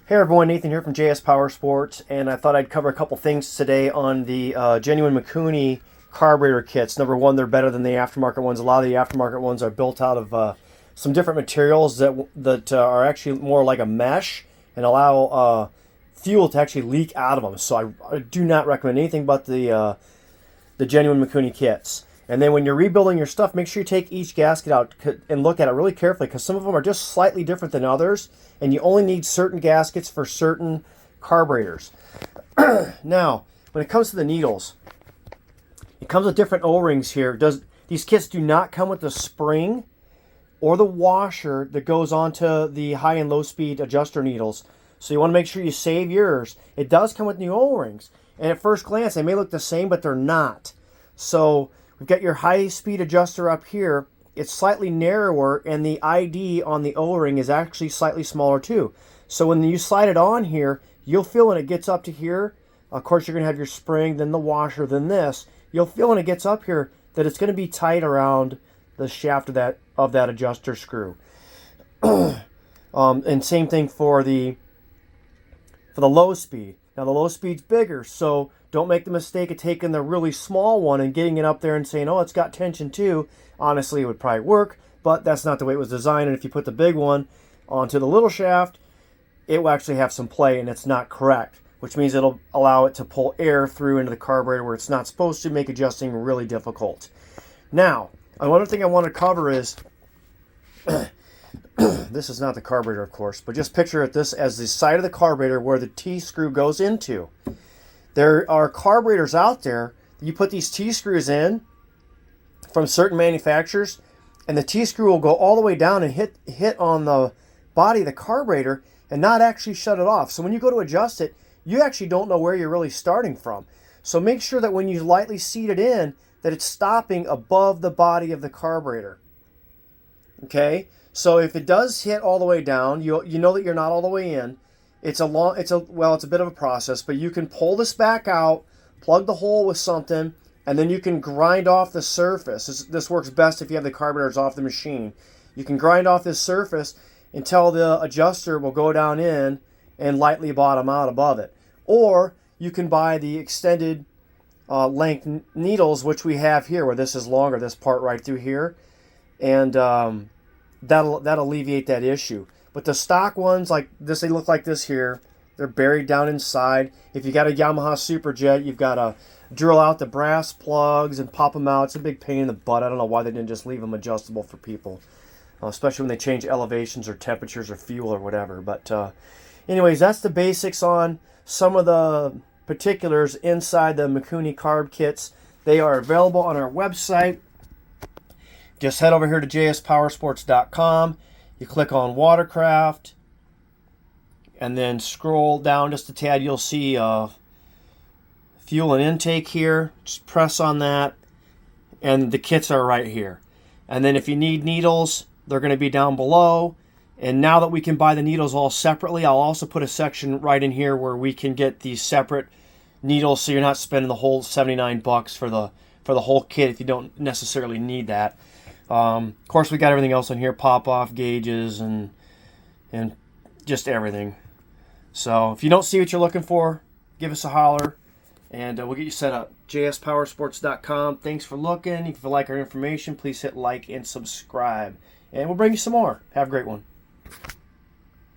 Hey everyone, Nathan here from JS Powersports, and I thought I'd cover a couple things today on the genuine Mikuni carburetor kits. Number one, they're better than the aftermarket ones. A lot of the aftermarket ones are built out of some different materials that are actually more like a mesh and allow fuel to actually leak out of them. So I do not recommend anything but the genuine Mikuni kits. And then when you're rebuilding your stuff, make sure you take each gasket out and look at it really carefully, because some of them are just slightly different than others, and you only need certain gaskets for certain carburetors. Now, when it comes to the needles, it comes with different O-rings here. These kits do not come with the spring or the washer that goes onto the high and low speed adjuster needles. So you want to make sure you save yours. It does come with new O-rings, and at first glance they may look the same, but they're not. So we've got your high-speed adjuster up here. It's slightly narrower, and the ID on the O-ring is actually slightly smaller too. So when you slide it on here, you'll feel when it gets up to here, of course you're going to have your spring, then the washer, then this. You'll feel when it gets up here that it's going to be tight around the shaft of that adjuster screw. And same thing for the low speed. Now the low speed's bigger, so don't make the mistake of taking the really small one and getting it up there and saying, oh, it's got tension too. Honestly, it would probably work, but that's not the way it was designed. And if you put the big one onto the little shaft, it will actually have some play, and it's not correct, which means it'll allow it to pull air through into the carburetor where it's not supposed to, make adjusting really difficult. Now, another thing I want to cover is, this is not the carburetor, of course, but just picture this as the side of the carburetor where the T-screw goes into. There are carburetors out there that you put these T-screws in from certain manufacturers, and the T-screw will go all the way down and hit on the body of the carburetor and not actually shut it off. So when you go to adjust it, you actually don't know where you're really starting from. So make sure that when you lightly seat it in, that it's stopping above the body of the carburetor. Okay? So if it does hit all the way down, you know that you're not all the way in. It's a bit of a process, but you can pull this back out, plug the hole with something, and then you can grind off the surface. This works best if you have the carburetors off the machine. You can grind off this surface until the adjuster will go down in and lightly bottom out above it. Or you can buy the extended length needles, which we have here, where this is longer, this part right through here, and that'll alleviate that issue. But the stock ones, like this, they look like this here. They're buried down inside. If you got a Yamaha Superjet, you've got to drill out the brass plugs and pop them out. It's a big pain in the butt. I don't know why they didn't just leave them adjustable for people, especially when they change elevations or temperatures or fuel or whatever. But anyways, that's the basics on some of the particulars inside the Mikuni carb kits. They are available on our website. Just head over here to jspowersports.com. You click on watercraft, and then scroll down just a tad. You'll see fuel and intake here. Just press on that, and the kits are right here. And then if you need needles, they're going to be down below. And now that we can buy the needles all separately, I'll also put a section right in here where we can get these separate needles, so you're not spending the whole $79 for the whole kit if you don't necessarily need that. Of course, we got everything else on here, pop-off gauges and just everything. So if you don't see what you're looking for, give us a holler, and we'll get you set up. jspowersports.com. Thanks for looking. If you like our information, please hit like and subscribe, and we'll bring you some more. Have a great one.